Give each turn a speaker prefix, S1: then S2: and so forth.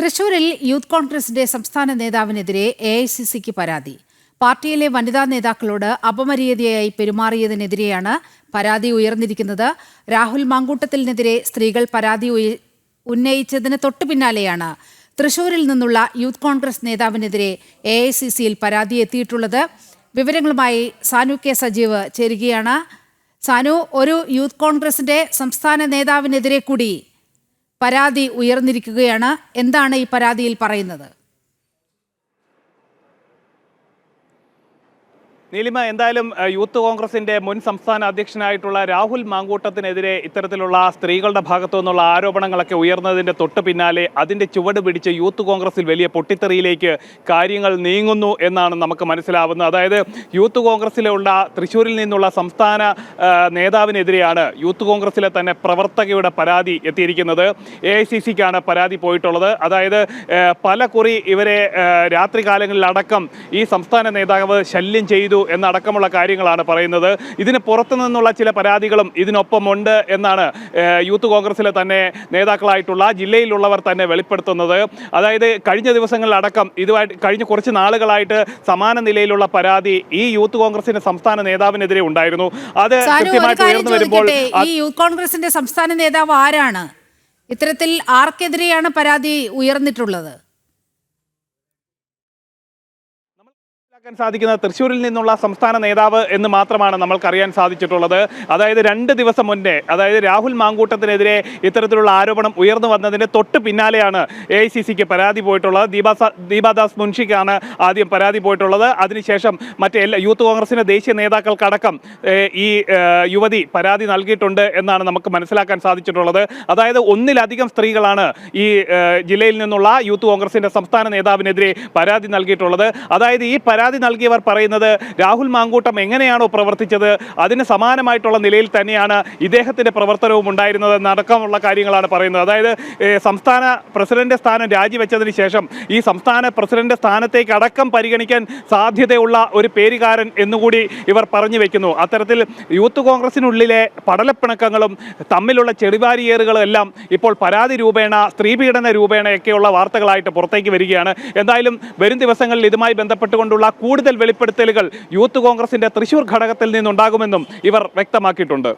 S1: തൃശൂരിൽ യൂത്ത് കോൺഗ്രസിന്റെ സംസ്ഥാന നേതാവിനെതിരെ എഐസിസിക്ക് പരാതി. പാർട്ടിയിലെ വനിതാ നേതാക്കളോട് അപമര്യാദയായി പെരുമാറിയതിനെതിരെയാണ് പരാതി ഉയർന്നിരിക്കുന്നത്. രാഹുൽ മാങ്കൂട്ടത്തിനെതിരെ സ്ത്രീകൾ പരാതി ഉന്നയിച്ചതിന് തൊട്ടു പിന്നാലെയാണ് തൃശൂരിൽ നിന്നുള്ള യൂത്ത് കോൺഗ്രസ് നേതാവിനെതിരെ എഐസിസിയിൽ പരാതി എത്തിയിട്ടുള്ളത്. വിവരങ്ങളുമായി സാനു കെ സജീവ് ചേരുകയാണ്. സാനു, ഒരു യൂത്ത് കോൺഗ്രസിന്റെ സംസ്ഥാന നേതാവിനെതിരെ കൂടി പരാതി ഉയർന്നിരിക്കുകയാണ്. എന്താണ് ഈ പരാതിയിൽ പറയുന്നത്?
S2: നീലിമ, എന്തായാലും യൂത്ത് കോൺഗ്രസിന്റെ മുൻ സംസ്ഥാന അധ്യക്ഷനായിട്ടുള്ള രാഹുൽ മാങ്കൂട്ടത്തിനെതിരെ ഇത്തരത്തിലുള്ള സ്ത്രീകളുടെ ഭാഗത്തു നിന്നുള്ള ആരോപണങ്ങളൊക്കെ ഉയർന്നതിന്റെ തൊട്ടു പിന്നാലെ അതിന്റെ ചുവട് പിടിച്ച് യൂത്ത് കോൺഗ്രസിൽ വലിയ പൊട്ടിത്തെറിയിലേക്ക് കാര്യങ്ങൾ നീങ്ങുന്നു എന്നാണ് നമുക്ക് മനസ്സിലാവുന്നത്. അതായത് യൂത്ത് കോൺഗ്രസിലുള്ള തൃശ്ശൂരിൽ നിന്നുള്ള സംസ്ഥാന നേതാവിനെതിരെയാണ് യൂത്ത് കോൺഗ്രസിലെ തന്നെ പ്രവർത്തകയുടെ പരാതി എത്തിയിരിക്കുന്നത്. എഐസിസിക്കാണ് പരാതി പോയിട്ടുള്ളത്. അതായത് പല കുറി ഇവരെ രാത്രികാലങ്ങളിലടക്കം ഈ സംസ്ഥാന നേതാവ് ശല്യം ചെയ്തു എന്നടക്കമുള്ള കാര്യങ്ങളാണ് പറയുന്നത്. ഇതിന് പുറത്തു നിന്നുള്ള ചില പരാതികളും ഇതിനൊപ്പമുണ്ട് എന്നാണ് യൂത്ത് കോൺഗ്രസിലെ തന്നെ നേതാക്കളായിട്ടുള്ള ജില്ലയിലുള്ളവർ തന്നെ വെളിപ്പെടുത്തുന്നത്. അതായത് കഴിഞ്ഞ ദിവസങ്ങളിലടക്കം ഇതുമായിട്ട് കഴിഞ്ഞ കുറച്ച് നാളുകളായിട്ട് സമാന നിലയിലുള്ള പരാതി ഈ യൂത്ത് കോൺഗ്രസിന്റെ സംസ്ഥാന നേതാവിനെതിരെ ഉണ്ടായിരുന്നു. അത് കൃത്യമായിട്ട് ഉയർന്നു വരുമ്പോൾ
S1: ഈ യൂത്ത് കോൺഗ്രസിന്റെ സംസ്ഥാന നേതാവ് ആരാണ്? ഇത്തരത്തിൽ ആർക്കെതിരെയാണ് പരാതി ഉയർന്നിട്ടുള്ളത്?
S2: സാധിക്കുന്നത് തൃശ്ശൂരിൽ നിന്നുള്ള സംസ്ഥാന നേതാവ് എന്ന് മാത്രമാണ് നമ്മൾക്കറിയാൻ സാധിച്ചിട്ടുള്ളത്. അതായത് 2 ദിവസം മുന്നേ, അതായത് രാഹുൽ മാങ്കൂട്ടത്തിനെതിരെ ഇത്തരത്തിലുള്ള ആരോപണം ഉയർന്നു വന്നതിന് തൊട്ട് പിന്നാലെയാണ് എഐസിസിക്ക് പരാതി പോയിട്ടുള്ളത്. ദീപാദാസ് മുൻഷിക്കാണ് ആദ്യം പരാതി പോയിട്ടുള്ളത്. അതിനുശേഷം മറ്റേ യൂത്ത് കോൺഗ്രസിന്റെ ദേശീയ നേതാക്കൾക്കടക്കം ഈ യുവതി പരാതി നൽകിയിട്ടുണ്ട് എന്നാണ് നമുക്ക് മനസ്സിലാക്കാൻ സാധിച്ചിട്ടുള്ളത്. അതായത് ഒന്നിലധികം സ്ത്രീകളാണ് ഈ ജില്ലയിൽ നിന്നുള്ള യൂത്ത് കോൺഗ്രസിന്റെ സംസ്ഥാന നേതാവിനെതിരെ പരാതി നൽകിയിട്ടുള്ളത്. അതായത് ഈ പരാതി നൽകിയവർ പറയുന്നത് രാഹുൽ മാങ്കൂട്ടം എങ്ങനെയാണോ പ്രവർത്തിച്ചത് അതിന് സമാനമായിട്ടുള്ള നിലയിൽ തന്നെയാണ് ഇദ്ദേഹത്തിന്റെ പ്രവർത്തനവും ഉണ്ടായിരുന്നത് എന്നടക്കമുള്ള കാര്യങ്ങളാണ് പറയുന്നത്. അതായത് സംസ്ഥാന പ്രസിഡന്റ് സ്ഥാനം രാജിവെച്ചതിന് ശേഷം ഈ സംസ്ഥാന പ്രസിഡന്റ് സ്ഥാനത്തേക്ക് അടക്കം പരിഗണിക്കാൻ സാധ്യതയുള്ള ഒരു പേരുകാരൻ എന്നുകൂടി ഇവർ പറഞ്ഞു വെക്കുന്നു. അത്തരത്തിൽ യൂത്ത് കോൺഗ്രസിനുള്ളിലെ പടലപ്പിണക്കങ്ങളും തമ്മിലുള്ള ചെടിവാരിയേറുകളും എല്ലാം ഇപ്പോൾ പരാതി രൂപേണ, സ്ത്രീപീഡന രൂപേണയൊക്കെയുള്ള വാർത്തകളായിട്ട് പുറത്തേക്ക് വരികയാണ്. എന്തായാലും വരും ദിവസങ്ങളിൽ ഇതുമായി ബന്ധപ്പെട്ടുകൊണ്ടുള്ള കൂടുതൽ വെളിപ്പെടുത്തലുകൾ യൂത്ത് കോൺഗ്രസിന്റെ തൃശൂർ ഘടകത്തിൽ നിന്നുണ്ടാകുമെന്നും ഇവർ വ്യക്തമാക്കിയിട്ടുണ്ട്.